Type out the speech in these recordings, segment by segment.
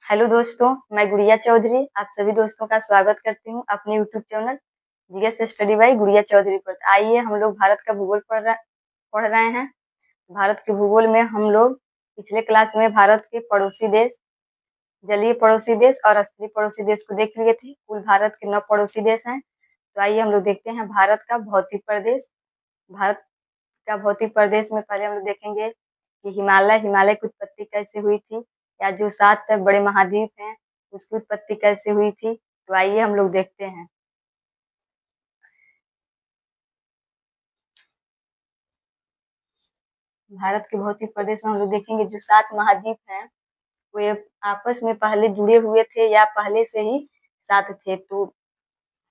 Hello दोस्तों, मैं गुड़िया चौधरी आप सभी दोस्तों का स्वागत करती हूँ अपने YouTube channel GS study by गुड़िया चौधरी पर। आइए हम लोग भारत का भूगोल पढ़ रहे हैं। भारत के भूगोल में हम लोग पिछले क्लास में भारत के पड़ोसी देश, जलीय पड़ोसी देश और स्थलीय पड़ोसी देश को देख लिए थे। कुल भारत के 9 पड़ोसी देश हैं। तो आइए हम लोग देखते हैं भारत का भौतिक प्रदेश। भारत का भौतिक प्रदेश में पहले हम लोग देखेंगे कि हिमालय की उत्पत्ति कैसे हुई थी, या जो 7 बड़े महाद्वीप हैं उसकी उत्पत्ति कैसे हुई थी। तो आइए हम लोग देखते हैं। भारत के भौतिक प्रदेश में हम लोग देखेंगे जो 7 महाद्वीप हैं वे आपस में पहले जुड़े हुए थे या पहले से ही साथ थे। तो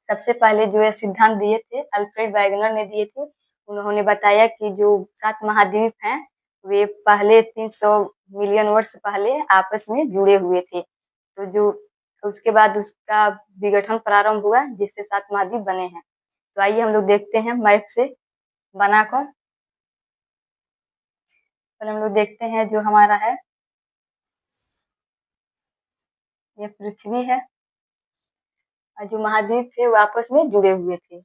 सबसे पहले जो ये सिद्धांत दिए थे अल्फ्रेड वैगनर ने दिए थे। उन्होंने बताया कि जो 7 महाद्वीप हैं वे पहले 300 मिलियन वर्ष पहले आपस में जुड़े हुए थे। तो जो उसके बाद उसका विघटन प्रारंभ हुआ जिससे 7 महाद्वीप बने हैं। तो आइए हम लोग देखते हैं मैप से बनाकर। पहले हम लोग देखते हैं जो हमारा है ये पृथ्वी है और जो महाद्वीप थे वो आपस में जुड़े हुए थे।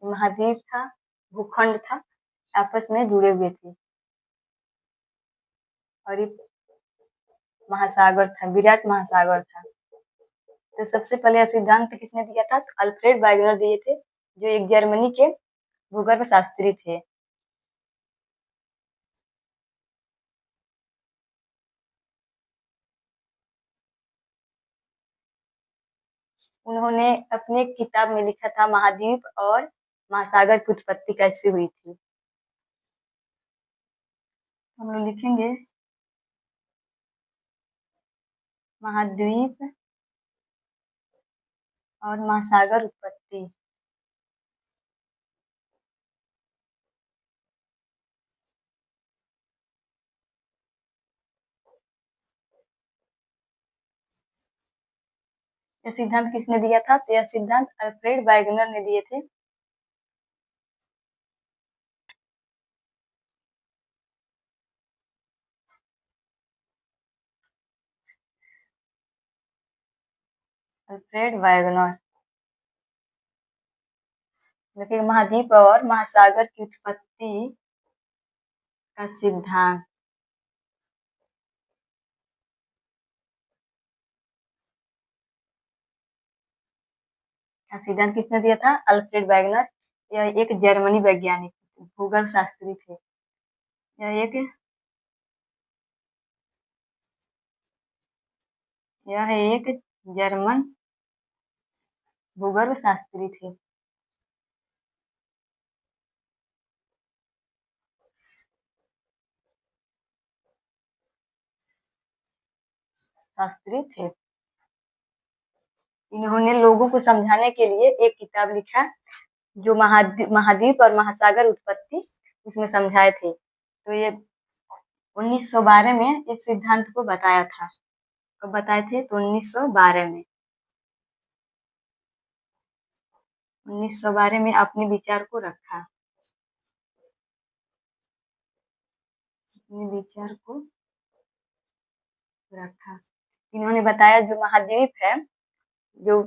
महाद्वीप था, भूखंड था, आपस में जुड़े हुए थे। और ये महासागर था, विराट महासागर था। तो सबसे पहले यह सिद्धांत किसने दिया था? तो अल्फ्रेड वाइगनर दिए थे, जो एक जर्मनी के भूगर्भ शास्त्री थे। उन्होंने अपने किताब में लिखा था महाद्वीप और महासागर की उत्पत्ति कैसे हुई थी। हम लोग लिखेंगे महाद्वीप और महासागर उत्पत्ति। यह सिद्धांत किसने दिया था? तो यह सिद्धांत अल्फ्रेड वाइगनर ने दिए थे। अल्फ्रेड वाइगनर देखिए, महाद्वीप और महासागर की उत्पत्ति का सिद्धांत। सिद्धांत किसने दिया था? Alfred Wegener. यह एक जर्मनी वैज्ञानिक भूगोल शास्त्री थे। यह एक जर्मन भूगोल शास्त्री थे। शास्त्री थे। इन्होंने लोगों को समझाने के लिए एक किताब लिखा जो महाद्वीप और महासागर उत्पत्ति इसमें समझाए थे। तो ये 1912 में इस सिद्धांत को बताया था। कब बताए थे? तो 1912 में। 1912 में अपने विचार को रखा। अपने विचार को रखा। इन्होंने बताया जो महाद्वीप है, जो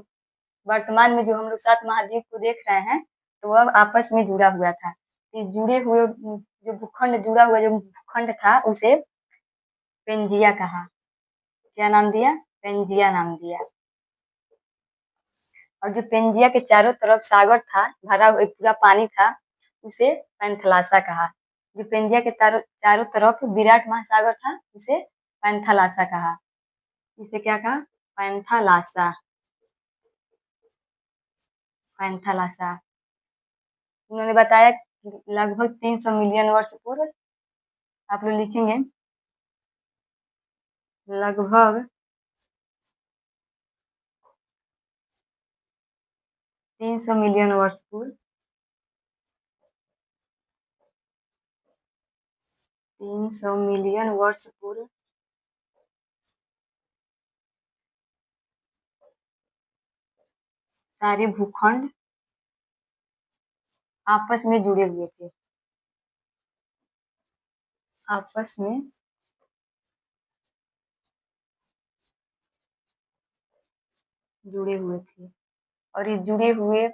वर्तमान में जो हम लोग 7 महाद्वीप को देख रहे हैं, तो वह आपस में जुड़ा हुआ था। इस जुड़े हुए जो भूखंड जुड़ा हुआ जो भूखंड था उसे पेंजिया कहा। क्या नाम दिया? पेंजिया नाम दिया। और जो पेंजिया के चारों तरफ सागर था, भरा हुआ पूरा पानी था, उसे पैंथलासा कहा। जो पेंजिया के चारों तरफ विराट महासागर था उसे पैंथालासा कहा। इसे क्या कहा? पैंथालासा। पैंथालासा। उन्होंने बताया लगभग 300 मिलियन वर्ष पूर्व। आप लोग लिखेंगे लगभग 300 मिलियन वर्ष पूर्व। 300 मिलियन वर्ष पूर्व सारे भूखंड आपस में जुड़े हुए थे। आपस में जुड़े हुए थे और इस जुड़े हुए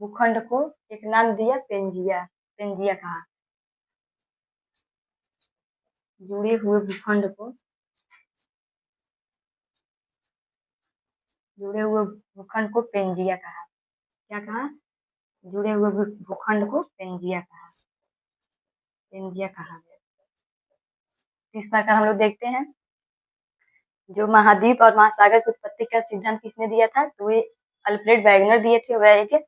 भूखंड को एक नाम दिया पेंजिया। पेंजिया कहा। जुड़े हुए भूखंड को जुड़े हुए भूखंड को पेंजिया कहा। क्या कहा? जुड़े हुए भूखंड को पेंजिया कहा। पेंजिया कहा गया। इस प्रकार हम लोग देखते हैं जो महाद्वीप और महासागर की उत्पत्ति का सिद्धांत किसने दिया था? तो ये अल्फ्रेड वैगनर दिए थे। वह एक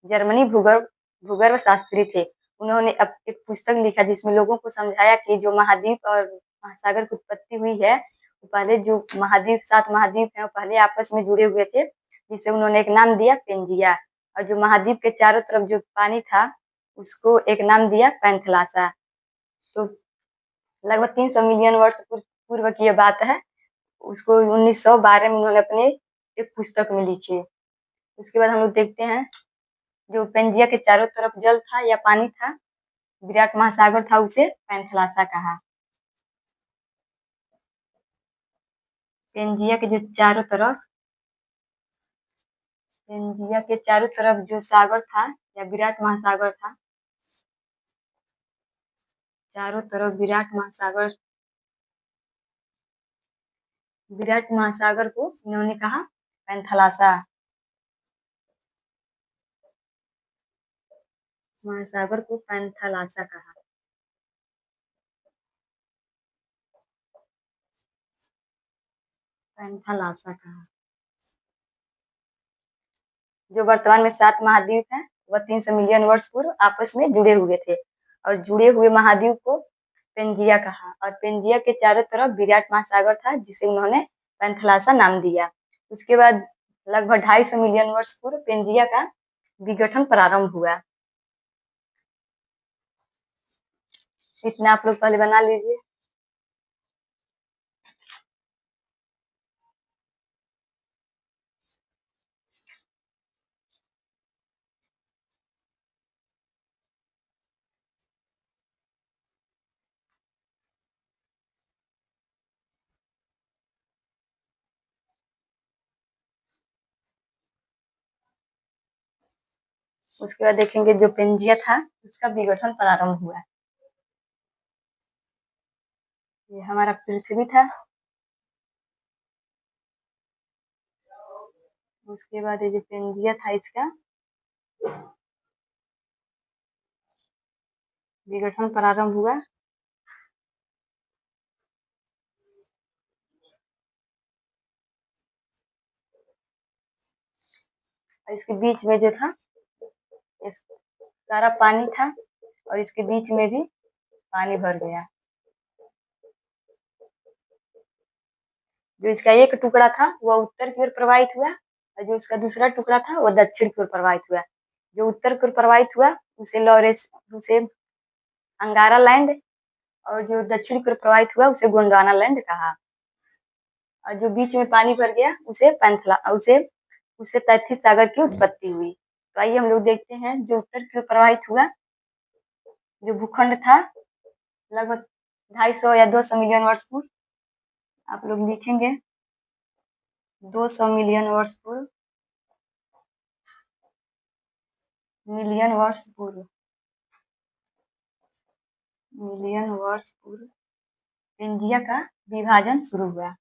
जर्मनी भूगर्भ शास्त्री थे। उन्होंने अब एक पुस्तक लिखा जिसमें लोगों को समझाया कि जो महाद्वीप और महासागर की उत्पत्ति हुई है, वो पहले जो महाद्वीप 7 महाद्वीप हैं वो पहले आपस में जुड़े हुए थे, जिसे उन्होंने एक नाम दिया पेंजिया। और जो महाद्वीप के चारों तरफ जो पानी था उसको एक नाम दिया पैंथलासा। तो लगभग 300 मिलियन वर्ष पूर्व की यह बात है। उसको 1912 में उन्होंने अपने एक पुस्तक में लिखी। उसके बाद हम लोग देखते हैं जो पेंजिया के चारों तरफ जल था या पानी था, विराट महासागर था, उसे पैंथलासा कहा। पेंजिया के जो चारों तरफ पेंजिया के चारों तरफ जो सागर था या विराट महासागर था, चारों तरफ विराट महासागर को इन्होंने कहा पैंथलासा। महासागर को पैंथलासा कहा। पैंथलासा कहा। जो वर्तमान में 7 महाद्वीप हैं वह 300 मिलियन वर्ष पूर्व आपस में जुड़े हुए थे और जुड़े हुए महाद्वीप को पेंजिया कहा और पेंजिया के चारों तरफ विराट महासागर था जिसे उन्होंने पैंथलासा नाम दिया। उसके बाद लगभग 250 मिलियन वर्ष पूर्व पेंजिया का विघटन प्रारंभ हुआ। इतना आप लोग पहले बना लीजिए। उसके बाद देखेंगे जो पेंजिया था उसका विघटन प्रारंभ हुआ। ये हमारा पृथ्वी था। उसके बाद ये जो पेंजिया था इसका विघटन प्रारंभ हुआ। और इसके बीच में जो था इस सारा पानी था और इसके बीच में भी पानी भर गया। जो इसका एक टुकड़ा था वह उत्तर की ओर प्रवाहित हुआ और जो उसका दूसरा टुकड़ा था वह दक्षिण की ओर प्रवाहित हुआ। जो उत्तर की ओर प्रवाहित हुआ उसे अंगारा लैंड और जो दक्षिण की ओर प्रवाहित हुआ उसे गोंडवाना लैंड कहा। और जो बीच में पानी भर गया उसे तैथिस सागर की उत्पत्ति हुई। तो आइए हम लोग देखते हैं जो उत्तर की ओर प्रवाहित हुआ जो भूखंड था लगभग 250 या 200 मिलियन वर्ष पूर्व। आप लोग लिखेंगे 200 मिलियन वर्ष पूर्व। मिलियन वर्ष पूर्व पेंजिया का विभाजन शुरू हुआ।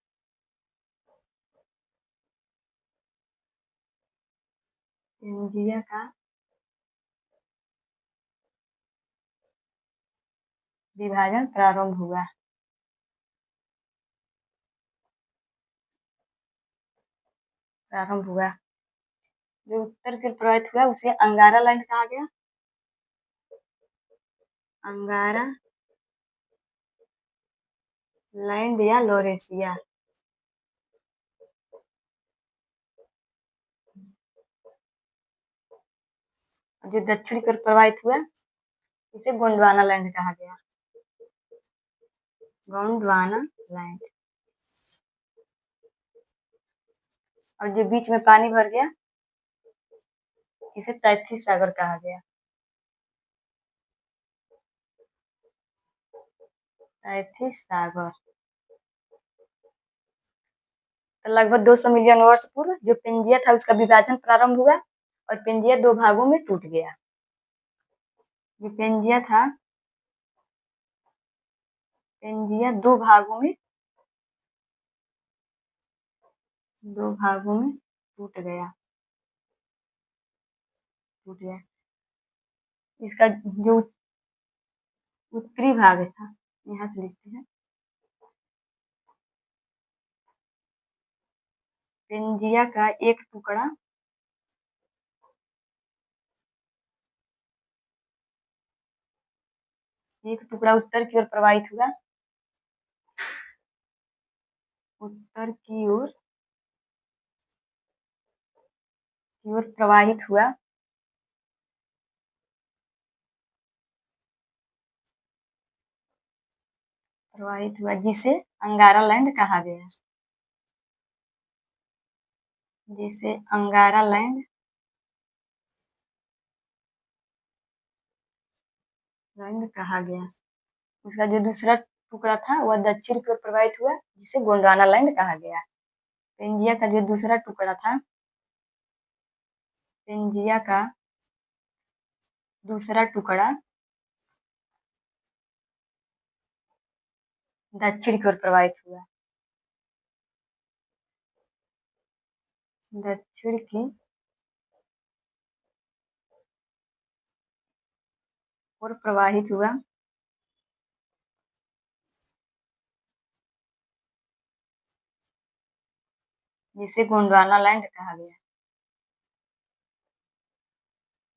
पेंजिया का विभाजन प्रारंभ हुआ। जो उत्तर की ओर प्रवाहित हुआ उसे अंगारा लैंड कहा गया। अंगारा लैंड या लोरेशिया। जो दक्षिण की ओर प्रवाहित हुआ इसे गोंडवाना लैंड कहा गया। गोंडवाना लैंड। और जो बीच में पानी भर गया इसे तैतीस सागर कहा गया। तैतीस सागर। तो लगभग 200 मिलियन वर्ष पूर्व जो पेंजिया था उसका विभाजन प्रारंभ हुआ और पेंजिया दो भागों में टूट गया। जो पेंजिया था, पेंजिया दो भागों में टूट गया। इसका जो उत्तरी भाग था, यहाँ से लिखते हैं, पेंजिया का एक टुकड़ा उत्तर की ओर प्रवाहित हुआ। उत्तर की ओर प्रवाहित हुआ। जिसे अंगारा लैंड कहा गया। जिसे अंगारा लैंड कहा गया। उसका जो दूसरा टुकड़ा था वह दक्षिण की ओर प्रवाहित हुआ, जिसे गोंडवाना लैंड कहा गया। पेंजिया का जो दूसरा टुकड़ा था, पेंजिया का दूसरा टुकड़ा दक्षिण की ओर प्रवाहित हुआ। दक्षिण की ओर प्रवाहित हुआ, जिसे गोंडवाना लैंड कहा गया।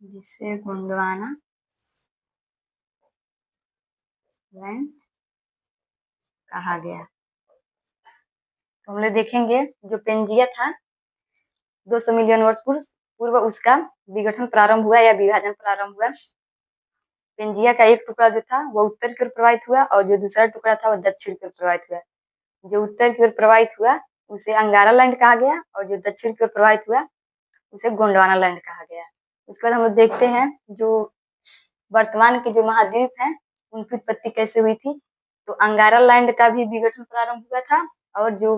जिसे गोंडवाना लैंड कहा गया। तो हम लोग देखेंगे जो पेंजिया था 200 मिलियन वर्ष पूर्व उसका विघटन प्रारंभ हुआ या विभाजन प्रारंभ हुआ। पेंजिया का एक टुकड़ा जो था वह उत्तर की ओर प्रवाहित हुआ और जो दूसरा टुकड़ा था वह दक्षिण की ओर प्रवाहित हुआ। जो उत्तर की ओर प्रवाहित हुआ उसे अंगारा लैंड कहा गया और जो दक्षिण की ओर प्रवाहित हुआ उसे गोंडवाना लैंड कहा गया। उसके बाद हम लोग देखते हैं जो वर्तमान के जो महाद्वीप हैं उनकी उत्पत्ति कैसे हुई थी। तो अंगारा लैंड का भी विघटन प्रारंभ हुआ था और जो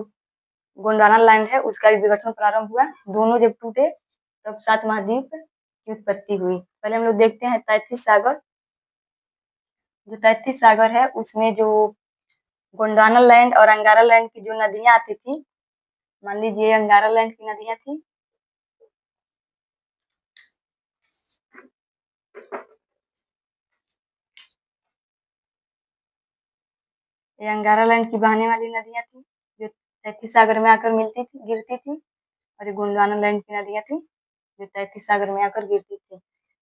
गोंडवाना लैंड है उसका भी विघटन प्रारंभ हुआ। दोनों जब टूटे तब 7 महाद्वीप की उत्पत्ति हुई। पहले हम लोग देखते हैं 33 सागर। जो 33 सागर है उसमें जो गोंडवाना लैंड और अंगारा लैंड की जो नदियां आती थी, मान लीजिए अंगारा लैंड की नदियां थी, ये अंगारा लैंड की बहने वाली नदियां थी जो 33 सागर में आकर गिरती थी। और ये गोंडवाना लैंड की नदियां थी जो 33 सागर में आकर गिरती थी,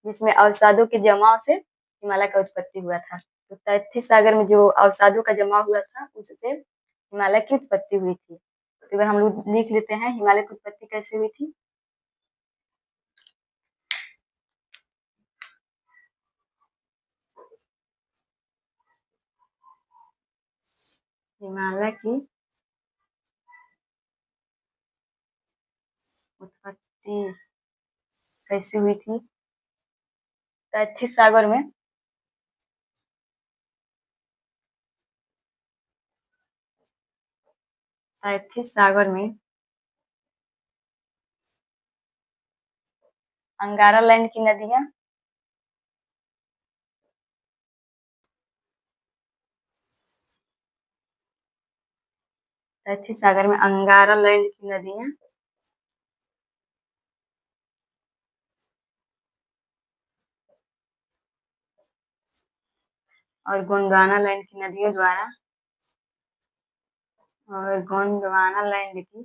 जिसमें अवसादों के जमाव से हिमालय का उत्पत्ति हुआ था। तो 33 सागर में जो अवसादों का जमाव हुआ था उससे हिमालय की उत्पत्ति हुई थी। तो अगर हम लोग लिख लेते हैं हिमालय की उत्पत्ति कैसे हुई थी। हिमालय की उत्पत्ति कैसे हुई थी। 33 सागर में अंगारा लैंड की नदियां अंगारा लैंड की नदियां और गोंडवाना लैंड की नदियों द्वारा और गोंडवाना लैंड की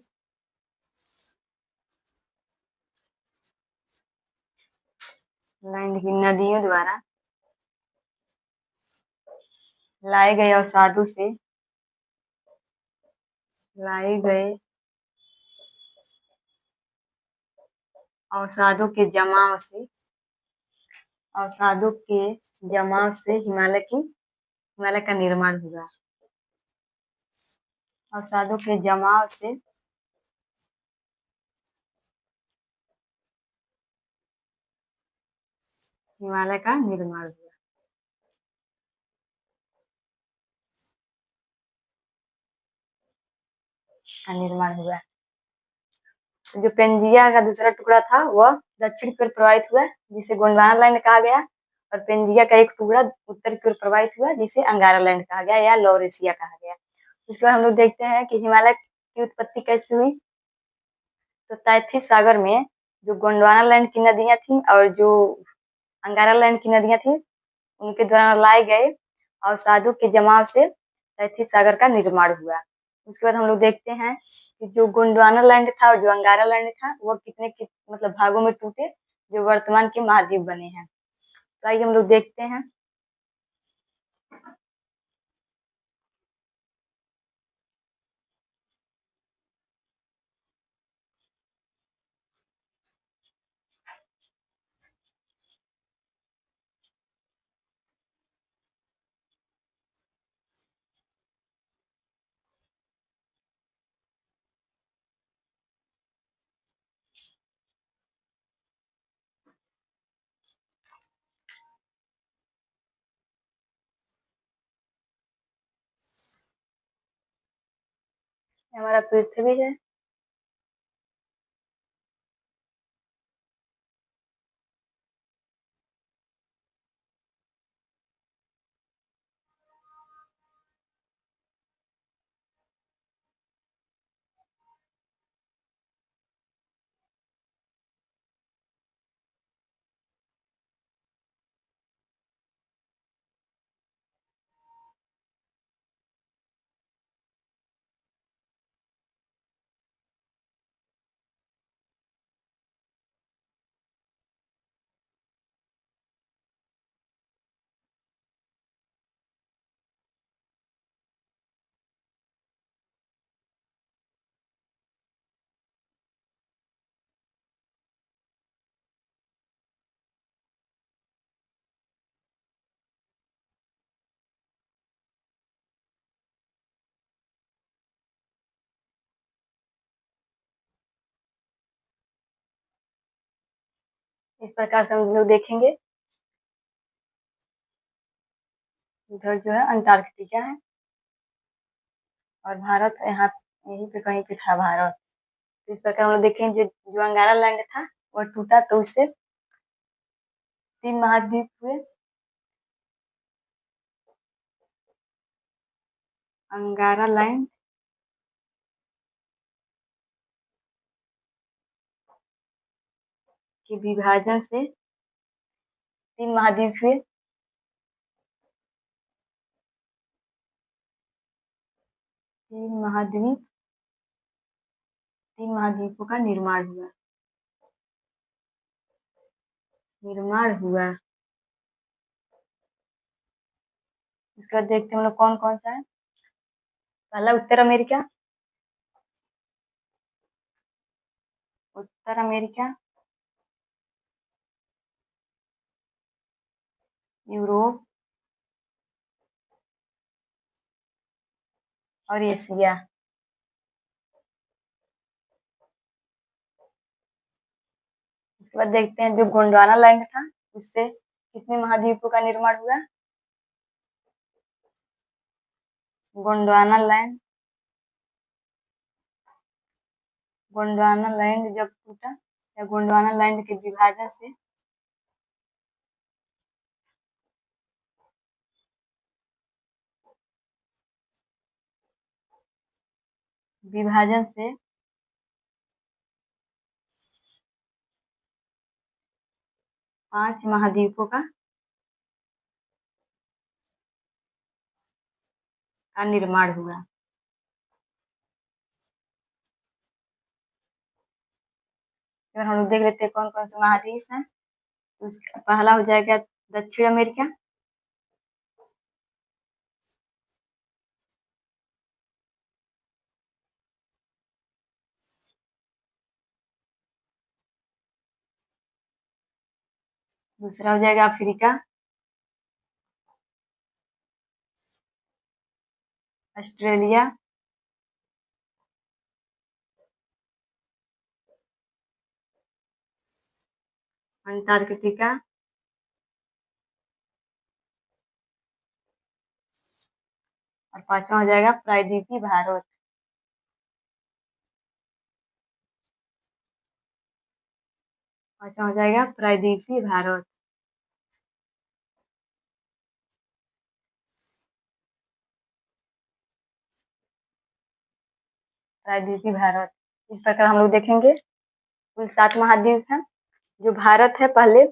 नदियों द्वारा लाए गए अवसादों के जमाव से हिमालय का निर्माण हुआ। अवसादों के जमाव से हिमालय का निर्माण हुआ। जो पेंजिया का दूसरा टुकड़ा था वह दक्षिण की ओर प्रवाहित हुआ, जिसे गोंडवाना लैंड कहा गया, और पेंजिया का एक टुकड़ा उत्तर की ओर प्रवाहित हुआ, जिसे अंगारा लैंड कहा गया या लॉरेशिया कहा गया। उसके बाद हम लोग देखते हैं कि हिमालय की उत्पत्ति कैसे हुई। तो तैथिस सागर में जो गोंडवाना लैंड की नदियां थी और जो अंगारा लैंड की नदियां थी, उनके द्वारा लाए गए अवसादों के जमाव से तैथिस सागर का निर्माण हुआ। उसके बाद हम लोग देखते हैं कि जो गोंडवाना लैंड था और जो अंगारा लैंड था वह मतलब भागों में टूटे, जो वर्तमान के महाद्वीप बने हैं। तो आइए हम लोग देखते हैं। हमारा पृथ्वी है। इस प्रकार से हम लोग देखेंगे। उधर जो है अंटार्कटिका है और भारत यहाँ यहीं पे कहीं पे था भारत। तो इस प्रकार हम लोग देखेंगे जो अंगारा लैंड था वह टूटा, तो उससे 3 महाद्वीप हुए। अंगारा लैंड के विभाजन से 3 महाद्वीप हुए। 3 महाद्वीप 3 महाद्वीपों का निर्माण हुआ। इसका देखते हैं हम लोग कौन कौन सा है। पहला उत्तर अमेरिका, यूरोप और एशिया। उसके बाद देखते हैं जो गोंडवाना लैंड था उससे कितने महाद्वीपों का निर्माण हुआ। गोंडवाना लैंड गोंडवाना लैंड जब टूटा या गोंडवाना लैंड के विभाजन से 5 महाद्वीपों का निर्माण हुआ। अगर हम लोग देख लेते हैं कौन कौन से महाद्वीप हैं, तो उसका पहला हो जाएगा दक्षिण अमेरिका, दूसरा हो जाएगा अफ्रीका, ऑस्ट्रेलिया, अंटार्कटिका और पांचवा हो जाएगा प्रायद्वीपीय भारत। पांचवा हो जाएगा प्रायद्वीपीय भारत। प्रायद्वीपीय भारत। इस प्रकार हम लोग देखेंगे कुल 7 महाद्वीप हैं। जो भारत है पहले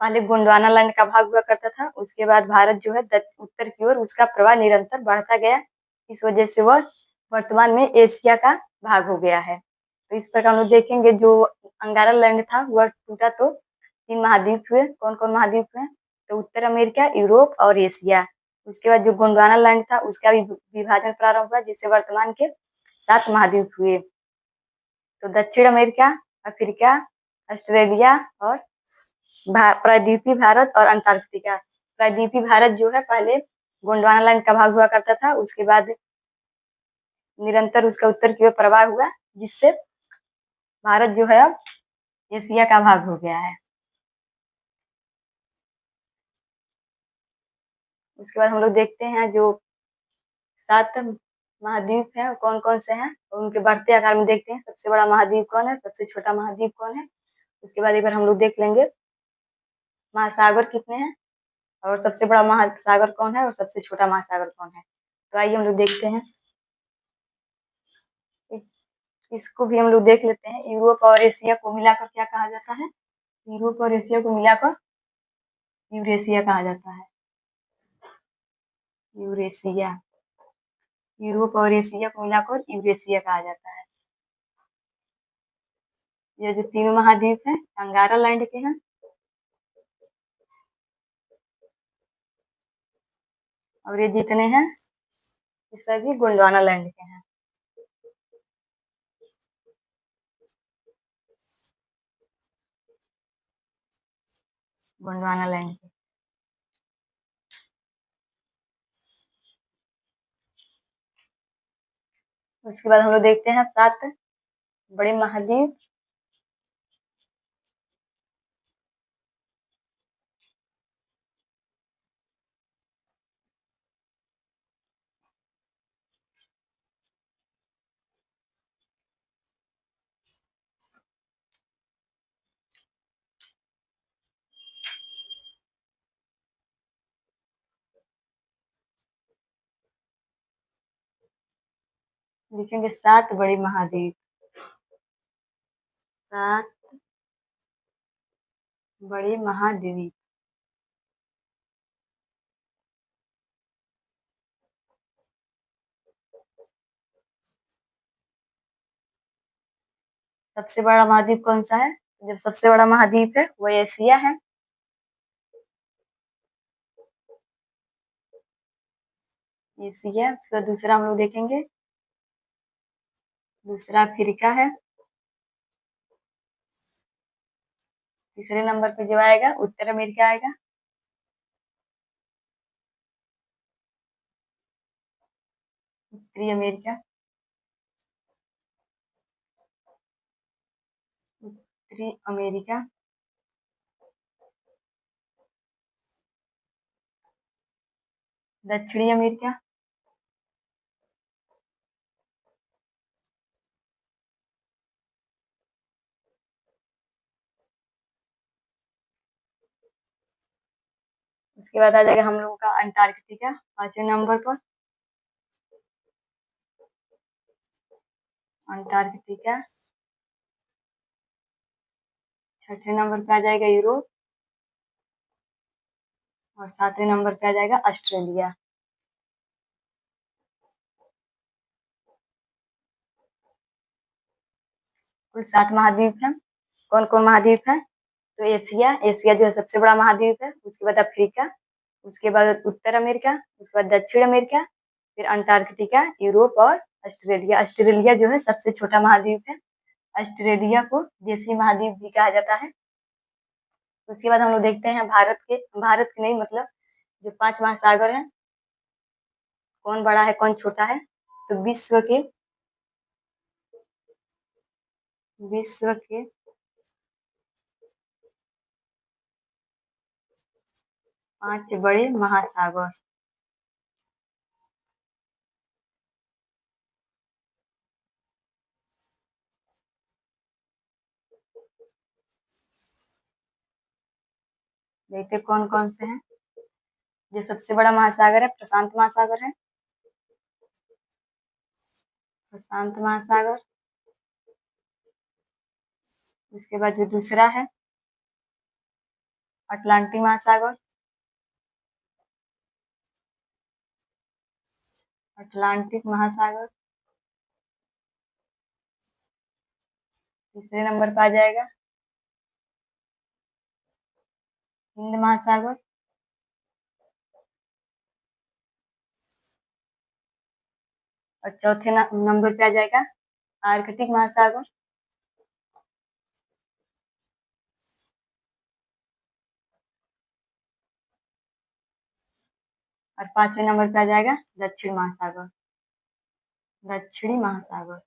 पहले गोंडवाना लैंड का भाग हुआ करता था। उसके बाद भारत जो है उत्तर की ओर उसका प्रवाह निरंतर बढ़ता गया। इस वजह से वह वर्तमान में एशिया का भाग हो गया है। तो इस प्रकार हम लोग देखेंगे जो अंगारा लैंड था वह टूटा तो 3 महाद्वीप हुए। कौन कौन महाद्वीप हुए? तो उत्तर अमेरिका, यूरोप और एशिया। उसके बाद जो गोंडवाना लैंड था उसका भी विभाजन प्रारंभ हुआ जिससे वर्तमान के 7 महाद्वीप हुए। तो दक्षिण अमेरिका, अफ्रीका, ऑस्ट्रेलिया और प्रायद्वीपीय भारत और अंटार्कटिका। प्रायद्वीपीय भारत जो है पहले गोंडवाना लाइन का भाग हुआ करता था। उसके बाद निरंतर उसका उत्तर की ओर प्रवाह हुआ जिससे भारत जो है अब एशिया का भाग हो गया है। उसके बाद हम लोग देखते हैं जो 7 महाद्वीप हैं कौन कौन से हैं और उनके बढ़ते आकार में देखते हैं। सबसे बड़ा महाद्वीप कौन है, सबसे छोटा महाद्वीप कौन है। उसके बाद एक बार हम लोग देख लेंगे महासागर कितने हैं और सबसे बड़ा महासागर कौन है और सबसे छोटा महासागर कौन है। तो आइए हम लोग देखते हैं। इसको भी हम लोग देख लेते हैं। यूरोप और एशिया को मिलाकर क्या कहा जाता है? यूरोप और एशिया को मिलाकर यूरेशिया कहा जाता है। यूरेशिया। यूरोप और एशिया को मिलाकर यूरेशिया कहा जाता है। ये जो तीनों महाद्वीप हैं अंगारा लैंड के हैं और ये जितने हैं ये सभी गोंडवाना लैंड के हैं। गोंडवाना लैंड के। उसके बाद हम लोग देखते हैं 7 बड़े महाद्वीप। लिखेंगे 7 बड़े महाद्वीप। 7 बड़े महाद्वीप। सबसे बड़ा महाद्वीप कौन सा है? जब सबसे बड़ा महाद्वीप है वो एशिया है। एशिया। उसका दूसरा हम लोग देखेंगे, दूसरा अफ्रीका है। तीसरे नंबर पे जो आएगा उत्तर अमेरिका आएगा। उत्तरी अमेरिका। उत्तरी अमेरिका। दक्षिणी अमेरिका। उसके बाद आ जाएगा हम लोगों का अंटार्कटिका 5वें नंबर पर। अंटार्कटिका। 6ठे नंबर पे आ जाएगा यूरोप और 7वें नंबर पे आ जाएगा ऑस्ट्रेलिया। कुल 7 महाद्वीप हैं। कौन कौन महाद्वीप है? तो एशिया। एशिया जो है सबसे बड़ा महाद्वीप है। उसके बाद अफ्रीका। उसके बाद उत्तर अमेरिका। उसके बाद दक्षिण अमेरिका। फिर अंटार्कटिका, यूरोप और ऑस्ट्रेलिया। ऑस्ट्रेलिया जो है सबसे छोटा महाद्वीप है। ऑस्ट्रेलिया को देशी महाद्वीप भी कहा जाता है। उसके बाद हम लोग देखते हैं भारत के नहीं मतलब जो 5 महासागर हैं कौन बड़ा है कौन छोटा है। तो विश्व के 5 बड़े महासागर। देखते कौन कौन से हैं। जो सबसे बड़ा महासागर है प्रशांत महासागर है। प्रशांत महासागर। उसके बाद जो दूसरा है अटलांटिक महासागर। अटलांटिक महासागर। तीसरे नंबर पर आ जाएगा हिंद महासागर। और चौथे नंबर पे आ जाएगा आर्कटिक महासागर। और पांचवें नंबर पे आ जाएगा दक्षिण महासागर। दक्षिणी महासागर।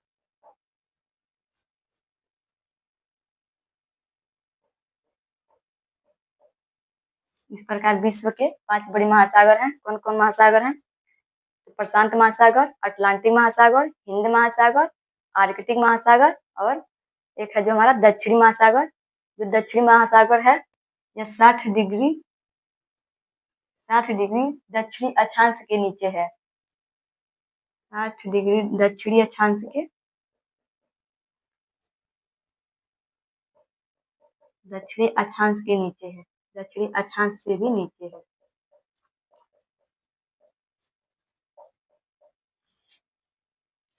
इस प्रकार विश्व के 5 बड़े महासागर हैं। कौन कौन महासागर हैं? तो प्रशांत महासागर, अटलांटिक महासागर, हिंद महासागर, आर्कटिक महासागर और एक है जो हमारा दक्षिणी महासागर। जो दक्षिणी महासागर है यह 60 डिग्री दक्षिणी अक्षांश के नीचे है। 60 डिग्री दक्षिणी अक्षांश के दक्षिणी अक्षांश के नीचे है। दक्षिणी अक्षांश से भी नीचे है।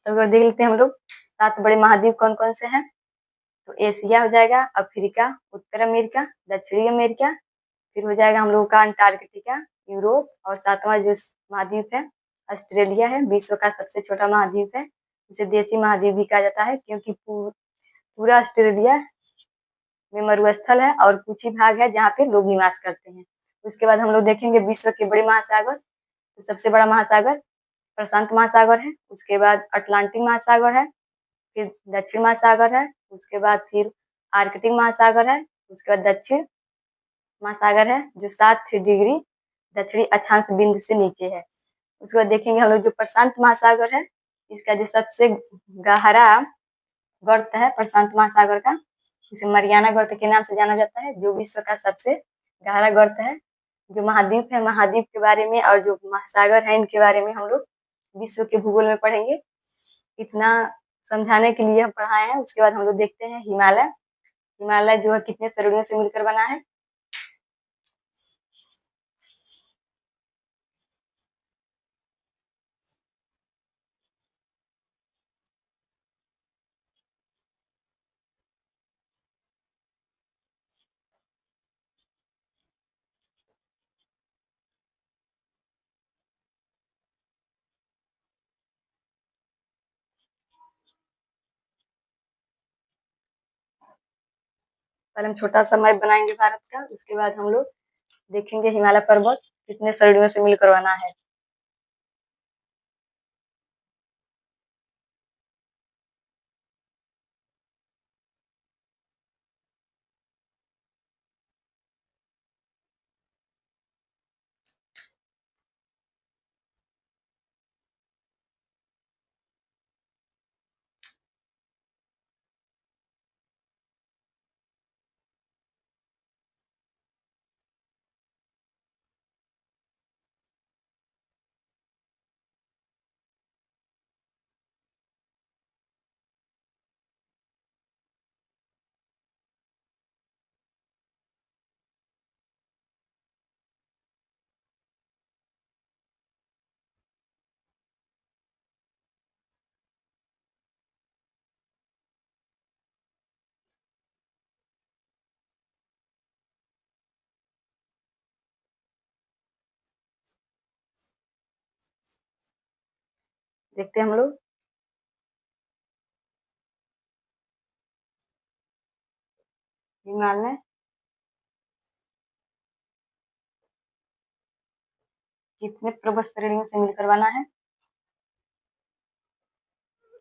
तो अगर देख लेते हैं हम लोग 7 बड़े महाद्वीप कौन कौन से हैं। तो एशिया हो जाएगा, अफ्रीका, उत्तर अमेरिका, दक्षिणी अमेरिका, फिर हो जाएगा हम लोग का अंटार्कटिका, यूरोप और 7वां जो महाद्वीप है ऑस्ट्रेलिया है। विश्व का सबसे छोटा महाद्वीप है। इसे देशी महाद्वीप भी कहा जाता है क्योंकि पूरा ऑस्ट्रेलिया में मरुस्थल है और कुछ ही भाग है जहाँ पे लोग निवास करते हैं। उसके बाद हम लोग देखेंगे विश्व के बड़े महासागर। तो सबसे बड़ा महासागर प्रशांत महासागर है। उसके बाद अटलांटिक महासागर है। फिर दक्षिण महासागर है। उसके बाद फिर आर्कटिक महासागर है। उसके बाद दक्षिण महासागर है जो 60 डिग्री दक्षिणी अक्षांश बिंदु से नीचे है। उसके बाद देखेंगे हम लोग जो प्रशांत महासागर है इसका जो सबसे गहरा गर्त है प्रशांत महासागर का, इसे मरियाना गर्त के नाम से जाना जाता है, जो विश्व का सबसे गहरा गर्त है। जो महाद्वीप है महाद्वीप के बारे में और जो महासागर है इनके बारे में हम लोग विश्व के भूगोल में पढ़ेंगे। इतना समझाने के लिए हम पढ़ाए हैं। उसके बाद हम लोग देखते हैं हिमालय। हिमालय जो है कितने श्रेणियों से मिलकर बना है। पहले हम छोटा सा मैप बनाएंगे भारत का। उसके बाद हम लोग देखेंगे हिमालय पर्वत कितने श्रेणियों से मिलकर बना है। देखते हैं हम लोग हिमालय कितने पर्वत श्रेणियों से मिलकर बना है।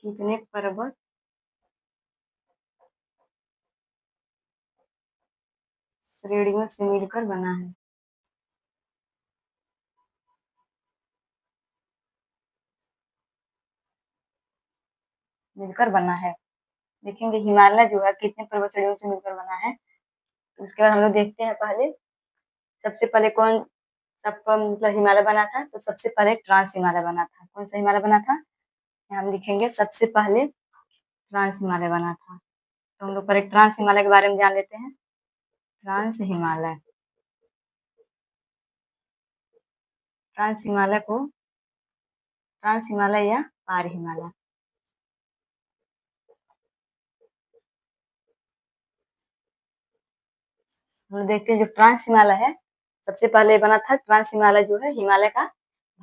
कितने पर्वत श्रेणियों से मिलकर बना है। मिलकर बना है। देखेंगे हिमालय जो है कितने पर्वत श्रेणियों से मिलकर बना है। तो उसके बाद हम लोग देखते हैं पहले सबसे पहले कौन सबका मतलब हिमालय बना था। तो सबसे पहले ट्रांस हिमालय बना था। कौन सा हिमालय बना था? यहाँ हम लिखेंगे सबसे पहले ट्रांस हिमालय बना था। तो हम लोग पहले ट्रांस हिमालय के बारे में जान लेते हैं। ट्रांस हिमालय, ट्रांस हिमालय को ट्रांस हिमालय या पार हिमालय, हम देखते हैं जो ट्रांस हिमालय है सबसे पहले बना था। ट्रांस हिमालय जो है हिमालय का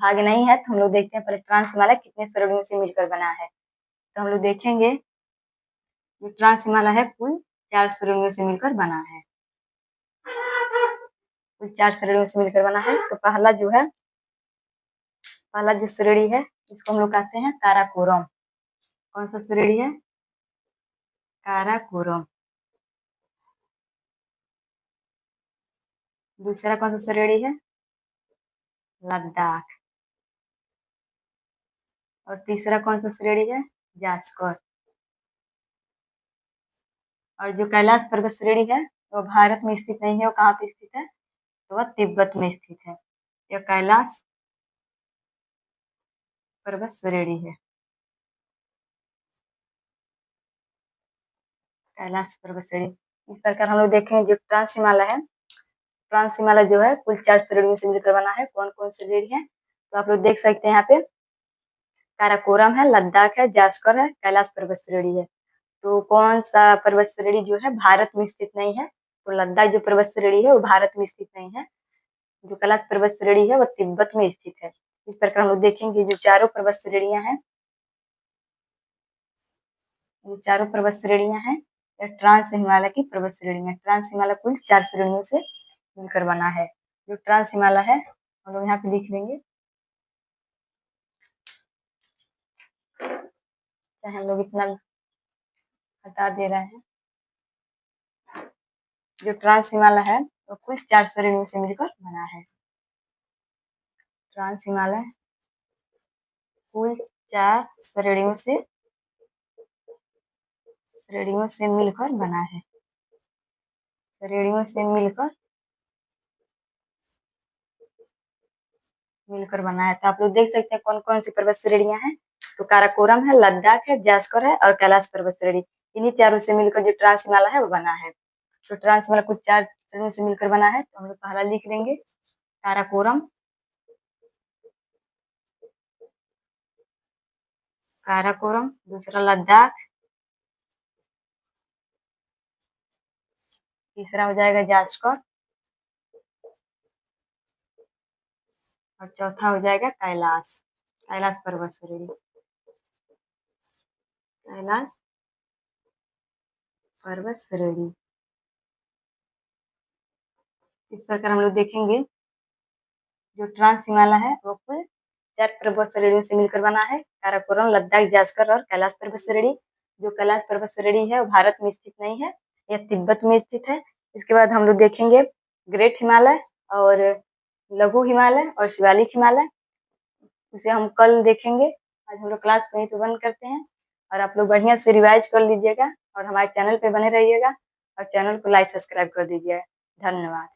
भाग नहीं है। तो हम लोग देखते हैं पहले ट्रांस हिमालय कितने श्रेणियों से मिलकर बना है। तो हम लोग देखेंगे जो ट्रांस हिमालय है कुल 4 श्रेणियों से मिलकर बना है। कुल 4 श्रेणियों से मिलकर बना है। तो पहला जो श्रेणी है इसको हम लोग कहते हैं काराकोरम। कौन सा श्रेणी है? काराकोरम। दूसरा कौन सा श्रेणी है? लद्दाख। और तीसरा कौन सा श्रेणी है? जास्कर। और जो कैलाश पर्वत श्रेणी है वो भारत में स्थित नहीं है। वो कहाँ पे स्थित है? तो वह तिब्बत में स्थित है। यह कैलाश पर्वत श्रेणी है। कैलाश पर्वत श्रेणी। इस प्रकार हम लोग देखें जो ट्रांस हिमालय है, ट्रांस हिमालय जो है कुल 4 श्रेणियों से मिलकर बना है। कौन कौन सी श्रेणी है? तो आप लोग देख सकते हैं यहाँ पे काराकोरम है, लद्दाख है, जास्कर है, कैलाश पर्वत श्रेणी है। तो कौन सा पर्वत श्रेणी जो है भारत में स्थित नहीं है? तो लद्दाख जो पर्वत श्रेणी है वो भारत में स्थित नहीं है। जो कैलाश पर्वत श्रेणी है वो तिब्बत में स्थित है। इस प्रकार हम लोग देखेंगे जो चारों पर्वत श्रेणियां हैं, जो चारों पर्वत श्रेणियां हैं यह ट्रांस हिमालय की पर्वत श्रेणी है। ट्रांस हिमालय कुल 4 श्रेणियों से मिलकर बना है। जो ट्रांस हिमालय है हम लोग यहाँ पे लिख लेंगे, चाहे हम लोग इतना हटा दे रहे हैं। जो ट्रांस हिमालय है वो कुल 4 श्रेणियों से मिलकर बना है। ट्रांस हिमालय कुल 4 श्रेणियों से मिलकर बना है। श्रेणियों से मिलकर बना है। तो आप लोग देख सकते हैं कौन कौन सी पर्वत श्रेणियां हैं। तो काराकोरम है, लद्दाख है, जास्कर है और कैलाश पर्वत श्रेणी। इन्हीं चारों से मिलकर जो ट्रांस हिमालय है वो बना है। तो ट्रांस हिमालय कुछ 4 श्रेणियों से मिलकर बना है। तो हम लोग पहला लिख लेंगे काराकोरम, काराकोरम। दूसरा लद्दाख, तीसरा हो जाएगा जास्कर और चौथा हो जाएगा कैलाश, कैलाश पर्वत श्रेणी, कैलाश पर्वत श्रेणी। इस प्रकार हम लोग देखेंगे जो ट्रांस हिमालय है वो कुल 4 पर्वत श्रेणियों से मिलकर बना है। काराकोरम, लद्दाख, जास्कर और कैलाश पर्वत श्रेणी। जो कैलाश पर्वत श्रेणी है वो भारत में स्थित नहीं है, यह तिब्बत में स्थित है। इसके बाद हम लोग देखेंगे ग्रेट हिमालय और लघु हिमालय और शिवालिक हिमालय। उसे हम कल देखेंगे। आज हम लोग क्लास को यहीं पे बंद करते हैं और आप लोग बढ़िया से रिवाइज कर लीजिएगा और हमारे चैनल पे बने रहिएगा और चैनल को लाइक सब्सक्राइब कर दीजिएगा। धन्यवाद।